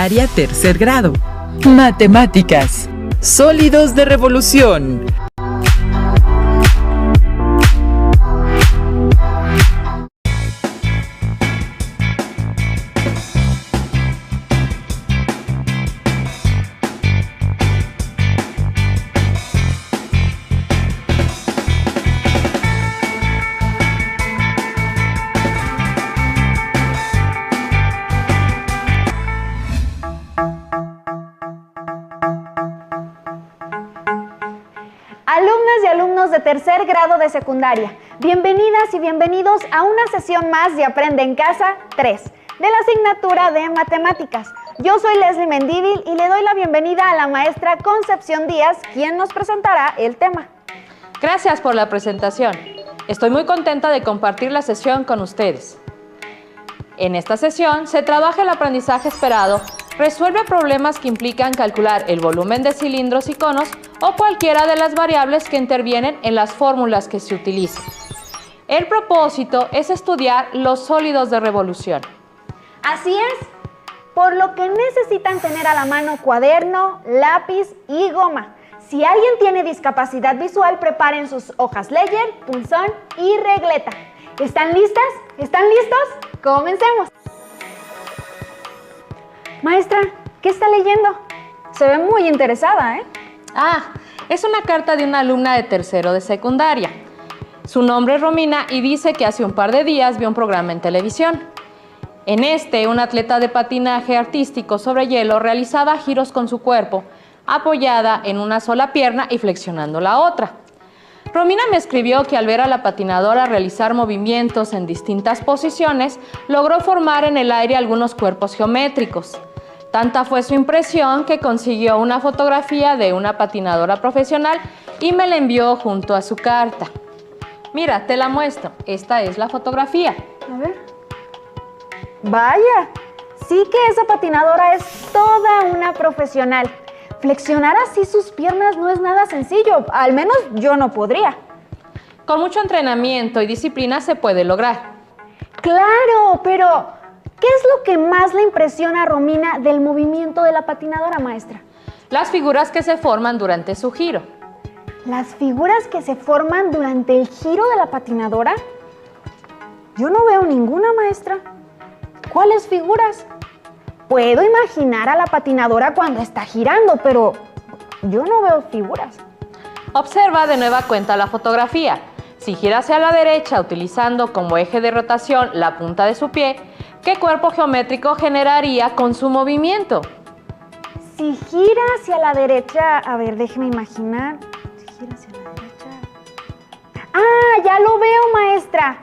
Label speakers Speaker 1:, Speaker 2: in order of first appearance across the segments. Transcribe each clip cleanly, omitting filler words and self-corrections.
Speaker 1: secundaria tercer grado. Matemáticas. Sólidos de revolución.
Speaker 2: Alumnas y alumnos de tercer grado de secundaria, bienvenidas y bienvenidos a una sesión más de Aprende en Casa 3 de la asignatura de Matemáticas. Yo soy Leslie Mendívil y le doy la bienvenida a la maestra Concepción Díaz, quien nos presentará el tema.
Speaker 3: Gracias por la presentación. Estoy muy contenta de compartir la sesión con ustedes. En esta sesión se trabaja el aprendizaje esperado, resuelve problemas que implican calcular el volumen de cilindros y conos o cualquiera de las variables que intervienen en las fórmulas que se utilizan. El propósito es estudiar los sólidos de revolución.
Speaker 2: Así es, por lo que necesitan tener a la mano cuaderno, lápiz y goma. Si alguien tiene discapacidad visual, preparen sus hojas Ledger, punzón y regleta. ¿Están listas? ¿Están listos? ¡Comencemos! Maestra, ¿qué está leyendo? Se ve muy interesada, ¿eh?
Speaker 3: Es una carta de una alumna de tercero de secundaria. Su nombre es Romina y dice que hace un par de días vio un programa en televisión. En este, un atleta de patinaje artístico sobre hielo realizaba giros con su cuerpo, apoyada en una sola pierna y flexionando la otra. Romina me escribió que al ver a la patinadora realizar movimientos en distintas posiciones, logró formar en el aire algunos cuerpos geométricos. Tanta fue su impresión que consiguió una fotografía de una patinadora profesional y me la envió junto a su carta. Mira, te la muestro. Esta es la fotografía.
Speaker 2: A ver. Vaya, sí que esa patinadora es toda una profesional. Flexionar así sus piernas no es nada sencillo, al menos yo no podría.
Speaker 3: Con mucho entrenamiento y disciplina se puede lograr.
Speaker 2: Claro, pero ¿qué es lo que más le impresiona a Romina del movimiento de la patinadora, maestra?
Speaker 3: Las figuras que se forman durante su giro.
Speaker 2: ¿Las figuras que se forman durante el giro de la patinadora? Yo no veo ninguna, maestra. ¿Cuáles figuras? Puedo imaginar a la patinadora cuando está girando, pero yo no veo figuras.
Speaker 3: Observa de nueva cuenta la fotografía. Si gira hacia la derecha utilizando como eje de rotación la punta de su pie, ¿qué cuerpo geométrico generaría con su movimiento?
Speaker 2: Si gira hacia la derecha, a ver, déjeme imaginar. Si gira hacia la derecha. ¡Ah, ya lo veo, maestra!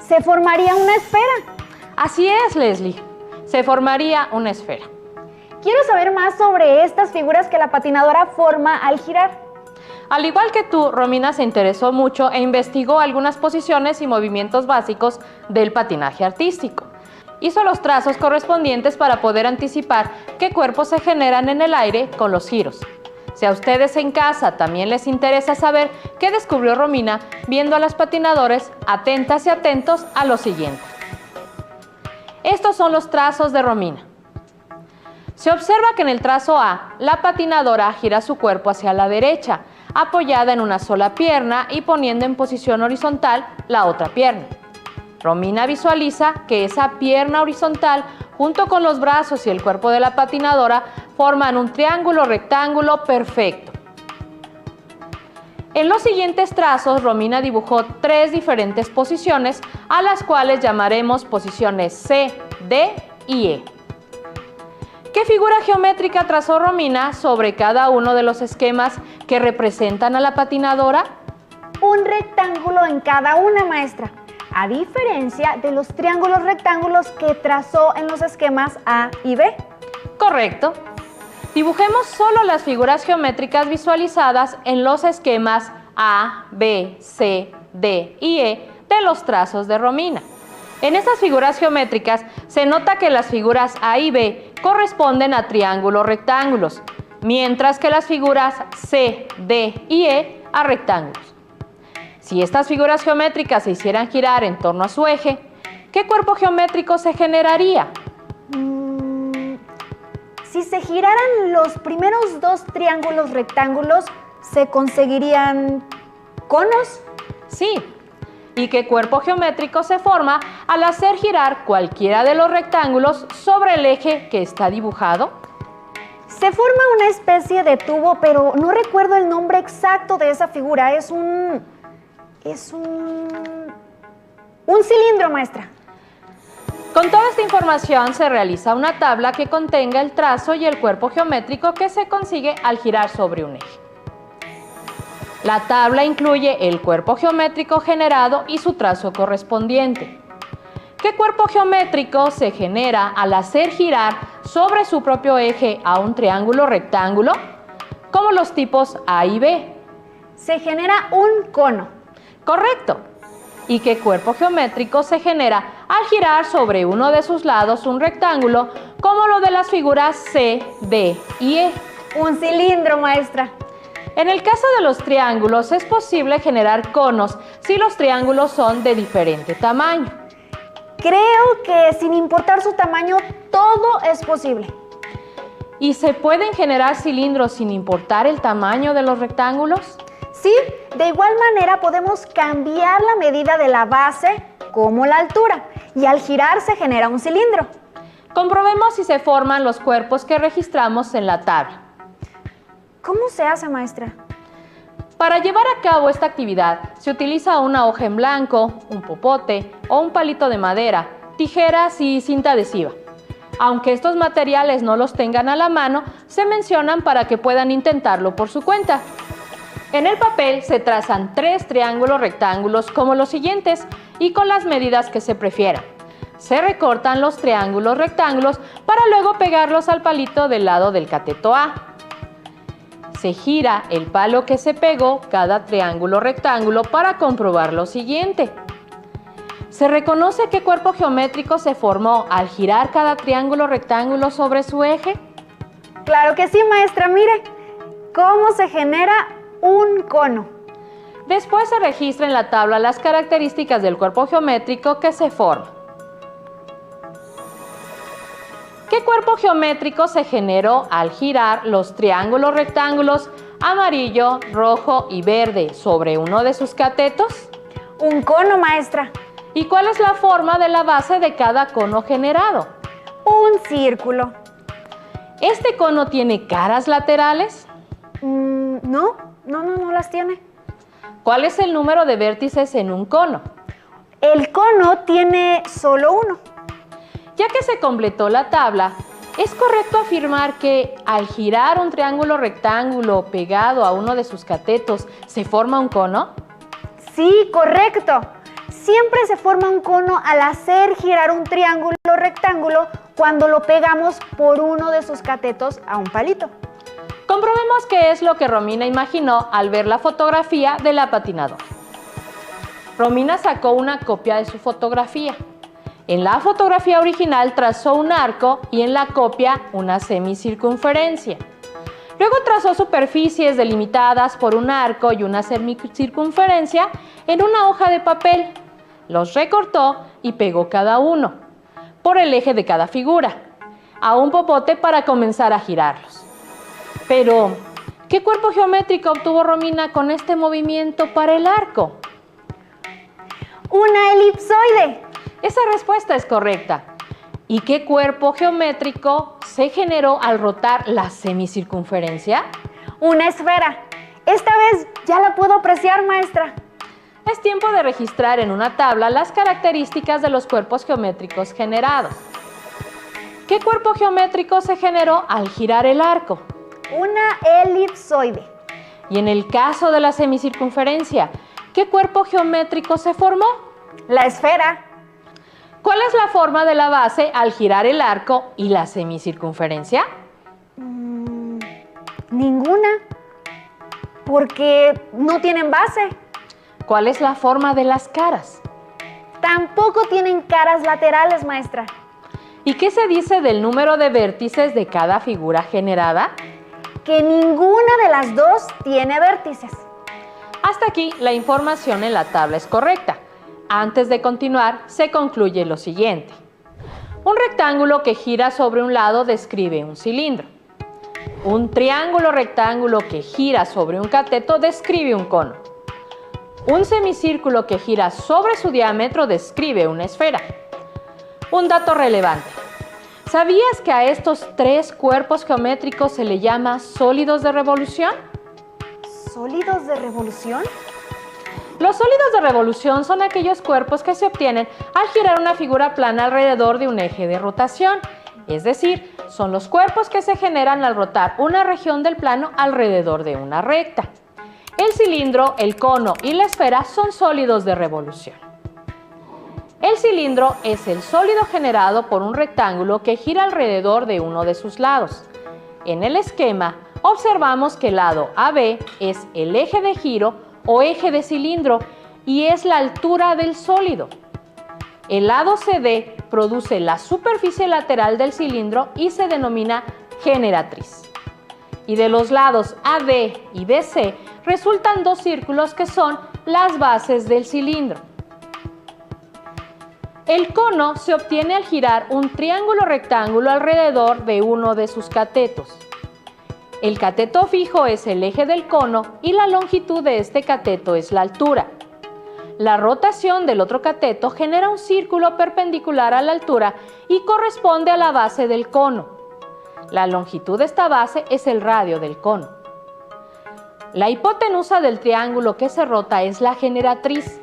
Speaker 2: Se formaría una esfera.
Speaker 3: Así es, Leslie. Se formaría una esfera.
Speaker 2: Quiero saber más sobre estas figuras que la patinadora forma al girar.
Speaker 3: Al igual que tú, Romina se interesó mucho e investigó algunas posiciones y movimientos básicos del patinaje artístico. Hizo los trazos correspondientes para poder anticipar qué cuerpos se generan en el aire con los giros. Si a ustedes en casa también les interesa saber qué descubrió Romina viendo a las patinadoras, atentas y atentos a lo siguiente. Estos son los trazos de Romina. Se observa que en el trazo A, la patinadora gira su cuerpo hacia la derecha, apoyada en una sola pierna y poniendo en posición horizontal la otra pierna. Romina visualiza que esa pierna horizontal, junto con los brazos y el cuerpo de la patinadora, forman un triángulo rectángulo perfecto. En los siguientes trazos, Romina dibujó 3 diferentes posiciones, a las cuales llamaremos posiciones C, D y E. ¿Qué figura geométrica trazó Romina sobre cada uno de los esquemas que representan a la patinadora?
Speaker 2: Un rectángulo en cada una, maestra, a diferencia de los triángulos rectángulos que trazó en los esquemas A y B.
Speaker 3: Correcto. Dibujemos solo las figuras geométricas visualizadas en los esquemas A, B, C, D y E de los trazos de Romina. En estas figuras geométricas se nota que las figuras A y B corresponden a triángulos rectángulos, mientras que las figuras C, D y E a rectángulos. Si estas figuras geométricas se hicieran girar en torno a su eje, ¿qué cuerpo geométrico se generaría?
Speaker 2: si se giraran los primeros dos triángulos rectángulos, ¿se conseguirían conos?
Speaker 3: Sí. ¿Y qué cuerpo geométrico se forma al hacer girar cualquiera de los rectángulos sobre el eje que está dibujado?
Speaker 2: Se forma una especie de tubo, pero no recuerdo el nombre exacto de esa figura. Es un cilindro, maestra.
Speaker 3: Con toda esta información se realiza una tabla que contenga el trazo y el cuerpo geométrico que se consigue al girar sobre un eje. La tabla incluye el cuerpo geométrico generado y su trazo correspondiente. ¿Qué cuerpo geométrico se genera al hacer girar sobre su propio eje a un triángulo rectángulo, como los tipos A y B?
Speaker 2: Se genera un cono.
Speaker 3: Correcto. ¿Y qué cuerpo geométrico se genera al girar sobre uno de sus lados un rectángulo, como lo de las figuras C, D y E?
Speaker 2: Un cilindro, maestra.
Speaker 3: En el caso de los triángulos es posible generar conos si los triángulos son de diferente tamaño.
Speaker 2: Creo que sin importar su tamaño, todo es posible.
Speaker 3: ¿Y se pueden generar cilindros sin importar el tamaño de los rectángulos?
Speaker 2: Sí, de igual manera podemos cambiar la medida de la base como la altura, y al girar se genera un cilindro.
Speaker 3: Comprobemos si se forman los cuerpos que registramos en la tabla.
Speaker 2: ¿Cómo se hace, maestra?
Speaker 3: Para llevar a cabo esta actividad se utiliza una hoja en blanco, un popote o un palito de madera, tijeras y cinta adhesiva. Aunque estos materiales no los tengan a la mano, se mencionan para que puedan intentarlo por su cuenta. En el papel se trazan 3 triángulos rectángulos como los siguientes y con las medidas que se prefieran. Se recortan los triángulos rectángulos para luego pegarlos al palito del lado del cateto A. Se gira el palo que se pegó cada triángulo rectángulo para comprobar lo siguiente. ¿Se reconoce qué cuerpo geométrico se formó al girar cada triángulo rectángulo sobre su eje?
Speaker 2: Claro que sí, maestra. Mire cómo se genera un cono.
Speaker 3: Después se registra en la tabla las características del cuerpo geométrico que se forma. ¿Qué cuerpo geométrico se generó al girar los triángulos rectángulos amarillo, rojo y verde sobre uno de sus catetos?
Speaker 2: Un cono, maestra.
Speaker 3: ¿Y cuál es la forma de la base de cada cono generado?
Speaker 2: Un círculo.
Speaker 3: ¿Este cono tiene caras laterales?
Speaker 2: No las tiene.
Speaker 3: ¿Cuál es el número de vértices en un cono?
Speaker 2: El cono tiene solo uno.
Speaker 3: Ya que se completó la tabla, ¿es correcto afirmar que al girar un triángulo rectángulo pegado a uno de sus catetos se forma un cono?
Speaker 2: Sí, correcto. Siempre se forma un cono al hacer girar un triángulo rectángulo cuando lo pegamos por uno de sus catetos a un palito.
Speaker 3: Comprobemos qué es lo que Romina imaginó al ver la fotografía de la patinadora. Romina sacó una copia de su fotografía. En la fotografía original trazó un arco y en la copia una semicircunferencia. Luego trazó superficies delimitadas por un arco y una semicircunferencia en una hoja de papel. Los recortó y pegó cada uno por el eje de cada figura a un popote para comenzar a girarlos. Pero, ¿qué cuerpo geométrico obtuvo Romina con este movimiento para el arco?
Speaker 2: Una elipsoide.
Speaker 3: Esa respuesta es correcta. ¿Y qué cuerpo geométrico se generó al rotar la semicircunferencia?
Speaker 2: Una esfera. Esta vez ya la puedo apreciar, maestra.
Speaker 3: Es tiempo de registrar en una tabla las características de los cuerpos geométricos generados. ¿Qué cuerpo geométrico se generó al girar el arco?
Speaker 2: Una elipsoide.
Speaker 3: Y en el caso de la semicircunferencia, ¿qué cuerpo geométrico se formó?
Speaker 2: La esfera.
Speaker 3: ¿Cuál es la forma de la base al girar el arco y la semicircunferencia?
Speaker 2: Ninguna, porque no tienen base.
Speaker 3: ¿Cuál es la forma de las caras?
Speaker 2: Tampoco tienen caras laterales, maestra.
Speaker 3: ¿Y qué se dice del número de vértices de cada figura generada?
Speaker 2: Que ninguna de las dos tiene vértices.
Speaker 3: Hasta aquí la información en la tabla es correcta. Antes de continuar, se concluye lo siguiente. Un rectángulo que gira sobre un lado describe un cilindro. Un triángulo rectángulo que gira sobre un cateto describe un cono. Un semicírculo que gira sobre su diámetro describe una esfera. Un dato relevante. ¿Sabías que a estos 3 cuerpos geométricos se le llama sólidos de revolución?
Speaker 2: ¿Sólidos de revolución?
Speaker 3: Los sólidos de revolución son aquellos cuerpos que se obtienen al girar una figura plana alrededor de un eje de rotación. Es decir, son los cuerpos que se generan al rotar una región del plano alrededor de una recta. El cilindro, el cono y la esfera son sólidos de revolución. El cilindro es el sólido generado por un rectángulo que gira alrededor de uno de sus lados. En el esquema, observamos que el lado AB es el eje de giro o eje de cilindro y es la altura del sólido. El lado CD produce la superficie lateral del cilindro y se denomina generatriz. Y de los lados AD y BC resultan 2 círculos que son las bases del cilindro. El cono se obtiene al girar un triángulo rectángulo alrededor de uno de sus catetos. El cateto fijo es el eje del cono y la longitud de este cateto es la altura. La rotación del otro cateto genera un círculo perpendicular a la altura y corresponde a la base del cono. La longitud de esta base es el radio del cono. La hipotenusa del triángulo que se rota es la generatriz.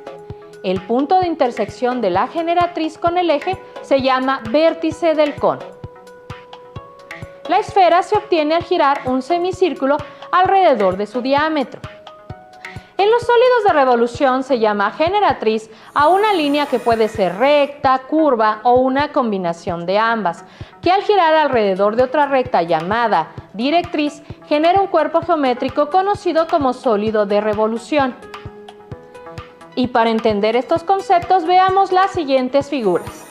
Speaker 3: El punto de intersección de la generatriz con el eje se llama vértice del cono. La esfera se obtiene al girar un semicírculo alrededor de su diámetro. En los sólidos de revolución se llama generatriz a una línea que puede ser recta, curva o una combinación de ambas, que al girar alrededor de otra recta llamada directriz genera un cuerpo geométrico conocido como sólido de revolución. Y para entender estos conceptos veamos las siguientes figuras.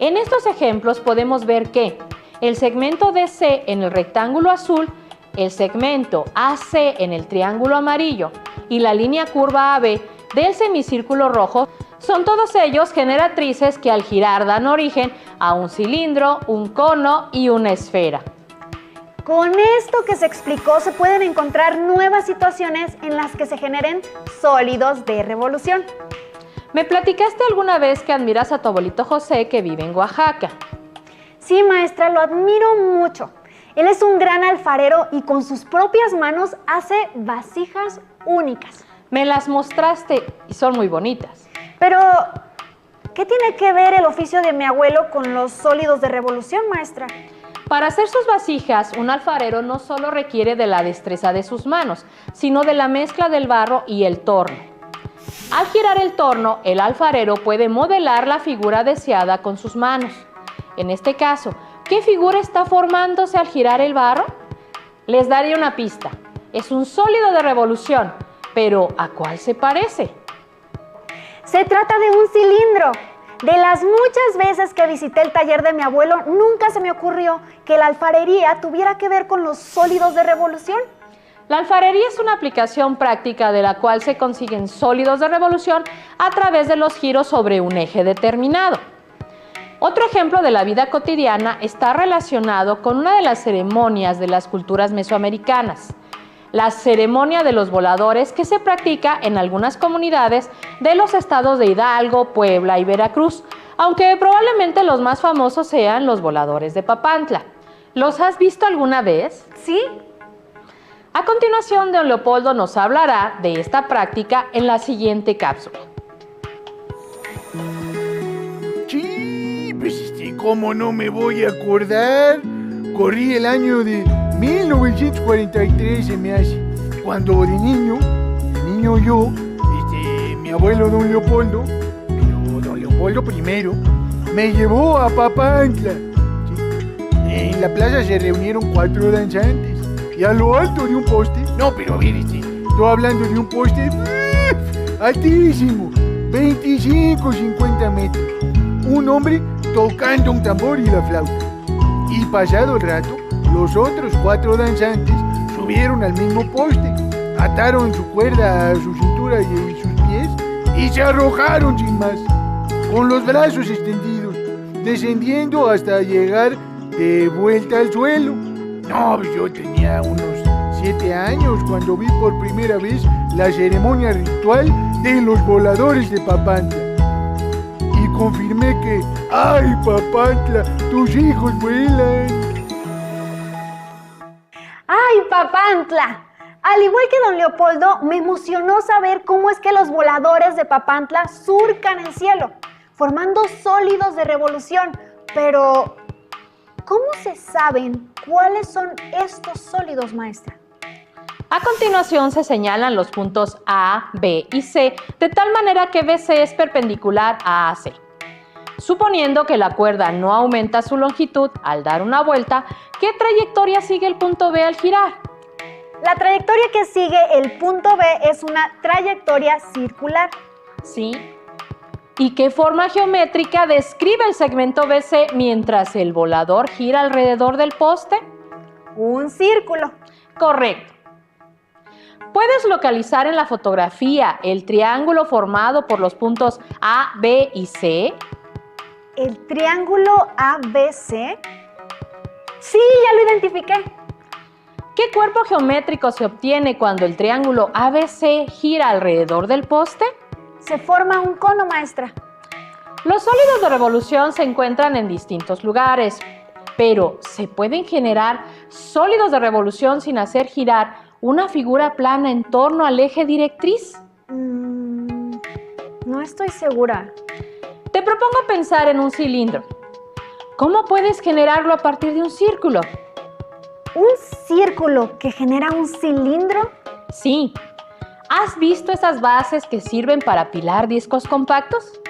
Speaker 3: En estos ejemplos podemos ver que el segmento DC en el rectángulo azul, el segmento AC en el triángulo amarillo y la línea curva AB del semicírculo rojo son todos ellos generatrices que al girar dan origen a un cilindro, un cono y una esfera.
Speaker 2: Con esto que se explicó se pueden encontrar nuevas situaciones en las que se generen sólidos de revolución.
Speaker 3: Me platicaste alguna vez que admiras a tu abuelito José que vive en Oaxaca.
Speaker 2: Sí, maestra, lo admiro mucho. Él es un gran alfarero y con sus propias manos hace vasijas únicas.
Speaker 3: Me las mostraste y son muy bonitas.
Speaker 2: Pero, ¿qué tiene que ver el oficio de mi abuelo con los sólidos de revolución, maestra?
Speaker 3: Para hacer sus vasijas, un alfarero no solo requiere de la destreza de sus manos, sino de la mezcla del barro y el torno. Al girar el torno, el alfarero puede modelar la figura deseada con sus manos. En este caso, ¿qué figura está formándose al girar el barro? Les daré una pista. Es un sólido de revolución, pero ¿a cuál se parece?
Speaker 2: Se trata de un cilindro. De las muchas veces que visité el taller de mi abuelo, nunca se me ocurrió que la alfarería tuviera que ver con los sólidos de revolución.
Speaker 3: La alfarería es una aplicación práctica de la cual se consiguen sólidos de revolución a través de los giros sobre un eje determinado. Otro ejemplo de la vida cotidiana está relacionado con una de las ceremonias de las culturas mesoamericanas, la ceremonia de los voladores que se practica en algunas comunidades de los estados de Hidalgo, Puebla y Veracruz, aunque probablemente los más famosos sean los voladores de Papantla. ¿Los has visto alguna vez?
Speaker 2: Sí.
Speaker 3: A continuación, don Leopoldo nos hablará de esta práctica en la siguiente cápsula.
Speaker 4: Sí, pues ¿cómo no me voy a acordar? Corrí el año de 1943 se me hace, cuando de niño yo, mi abuelo don Leopoldo, pero don Leopoldo I, me llevó a Papantla. ¿Sí? En la plaza se reunieron 4 danzantes y a lo alto de un poste, no, pero a ver, estoy hablando de un poste altísimo, 25-50 metros, un hombre tocando un tambor y la flauta. Y pasado el rato, los otros 4 danzantes subieron al mismo poste, ataron su cuerda a su cintura y sus pies y se arrojaron sin más, con los brazos extendidos, descendiendo hasta llegar de vuelta al suelo. No, yo tenía unos 7 años cuando vi por primera vez la ceremonia ritual de los voladores de Papantla. Y confirmé que, ¡ay, Papantla, tus hijos vuelan!
Speaker 2: ¡Ay, Papantla! Al igual que don Leopoldo, me emocionó saber cómo es que los voladores de Papantla surcan el cielo, formando sólidos de revolución. Pero, ¿cómo se saben cuáles son estos sólidos, maestra?
Speaker 3: A continuación se señalan los puntos A, B y C, de tal manera que BC es perpendicular a AC. Suponiendo que la cuerda no aumenta su longitud al dar una vuelta, ¿qué trayectoria sigue el punto B al girar?
Speaker 2: La trayectoria que sigue el punto B es una trayectoria circular.
Speaker 3: ¿Sí? ¿Y qué forma geométrica describe el segmento BC mientras el volador gira alrededor del poste?
Speaker 2: Un círculo.
Speaker 3: Correcto. ¿Puedes localizar en la fotografía el triángulo formado por los puntos A, B y C?
Speaker 2: ¿El triángulo ABC? Sí, ya lo identifiqué.
Speaker 3: ¿Qué cuerpo geométrico se obtiene cuando el triángulo ABC gira alrededor del poste?
Speaker 2: Se forma un cono, maestra.
Speaker 3: Los sólidos de revolución se encuentran en distintos lugares, pero ¿se pueden generar sólidos de revolución sin hacer girar una figura plana en torno al eje directriz?
Speaker 2: No estoy segura.
Speaker 3: Te propongo pensar en un cilindro. ¿Cómo puedes generarlo a partir de un círculo?
Speaker 2: ¿Un círculo que genera un cilindro?
Speaker 3: Sí. ¿Has visto esas bases que sirven para apilar discos compactos?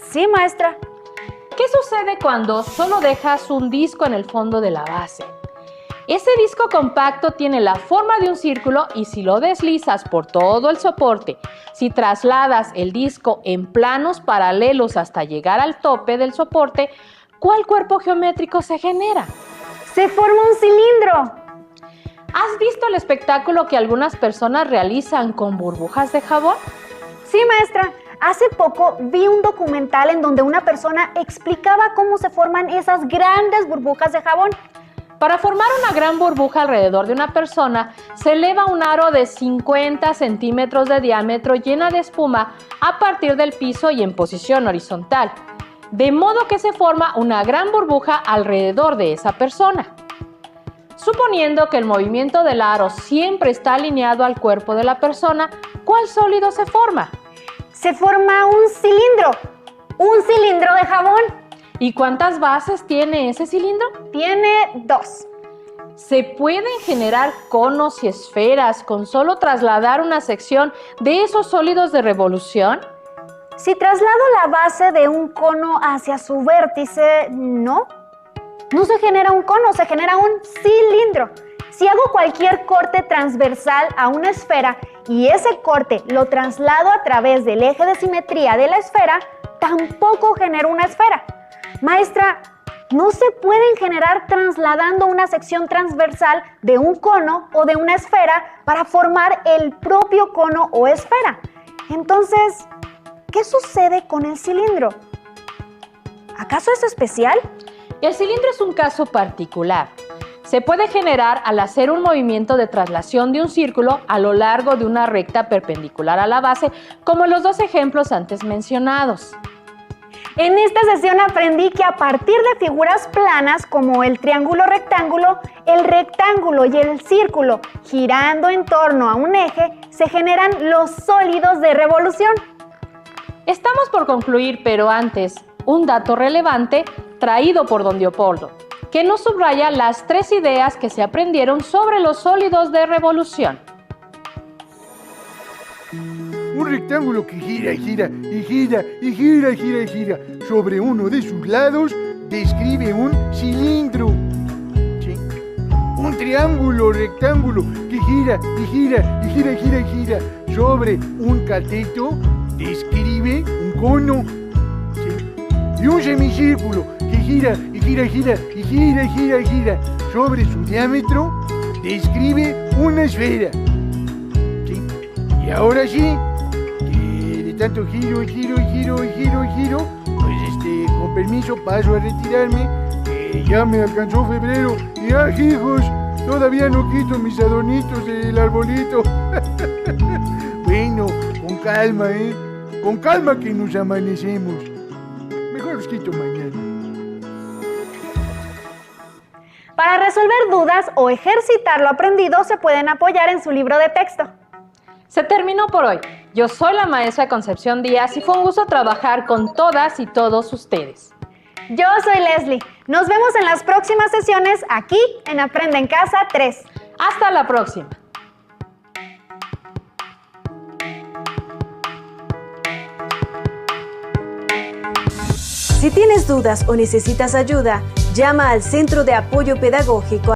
Speaker 2: Sí, maestra.
Speaker 3: ¿Qué sucede cuando solo dejas un disco en el fondo de la base? Ese disco compacto tiene la forma de un círculo y si lo deslizas por todo el soporte, si trasladas el disco en planos paralelos hasta llegar al tope del soporte, ¿cuál cuerpo geométrico se genera?
Speaker 2: ¡Se forma un cilindro!
Speaker 3: ¿Has visto el espectáculo que algunas personas realizan con burbujas de jabón?
Speaker 2: Sí, maestra. Hace poco vi un documental en donde una persona explicaba cómo se forman esas grandes burbujas de jabón.
Speaker 3: Para formar una gran burbuja alrededor de una persona, se eleva un aro de 50 centímetros de diámetro llena de espuma a partir del piso y en posición horizontal, de modo que se forma una gran burbuja alrededor de esa persona. Suponiendo que el movimiento del aro siempre está alineado al cuerpo de la persona, ¿cuál sólido se forma?
Speaker 2: Se forma un cilindro. ¡Un cilindro de jabón!
Speaker 3: ¿Y cuántas bases tiene ese cilindro?
Speaker 2: Tiene 2.
Speaker 3: ¿Se pueden generar conos y esferas con solo trasladar una sección de esos sólidos de revolución?
Speaker 2: Si traslado la base de un cono hacia su vértice, no se genera un cono, se genera un cilindro. Si hago cualquier corte transversal a una esfera y ese corte lo traslado a través del eje de simetría de la esfera, tampoco genero una esfera. Maestra, no se pueden generar trasladando una sección transversal de un cono o de una esfera para formar el propio cono o esfera. Entonces, ¿qué sucede con el cilindro? ¿Acaso es especial?
Speaker 3: El cilindro es un caso particular. Se puede generar al hacer un movimiento de traslación de un círculo a lo largo de una recta perpendicular a la base, como en los 2 ejemplos antes mencionados.
Speaker 2: En esta sesión aprendí que a partir de figuras planas como el triángulo rectángulo, el rectángulo y el círculo girando en torno a un eje, se generan los sólidos de revolución.
Speaker 3: Estamos por concluir, pero antes, un dato relevante traído por don Leopoldo, que nos subraya las 3 ideas que se aprendieron sobre los sólidos de revolución.
Speaker 4: Un rectángulo que gira y gira y gira y gira y gira y gira sobre uno de sus lados describe un cilindro. ¿Sí? Un triángulo rectángulo que gira y gira y gira y gira y gira sobre un cateto describe un cono. ¿Sí? Y un semicírculo que gira y gira y gira y gira y gira y gira sobre su diámetro describe una esfera. ¿Sí? Y ahora sí, tanto giro, giro, giro, giro, giro, pues con permiso paso a retirarme, que ya me alcanzó febrero y hijos, todavía no quito mis adornitos del arbolito. Bueno, con calma, con calma que nos amanecemos. Mejor los quito mañana.
Speaker 2: Para resolver dudas o ejercitar lo aprendido, se pueden apoyar en su libro de texto.
Speaker 3: Se terminó por hoy. Yo soy la maestra Concepción Díaz y fue un gusto trabajar con todas y todos ustedes.
Speaker 2: Yo soy Leslie. Nos vemos en las próximas sesiones aquí en Aprende en Casa 3.
Speaker 3: Hasta la próxima.
Speaker 5: Si tienes dudas o necesitas ayuda, llama al Centro de Apoyo Pedagógico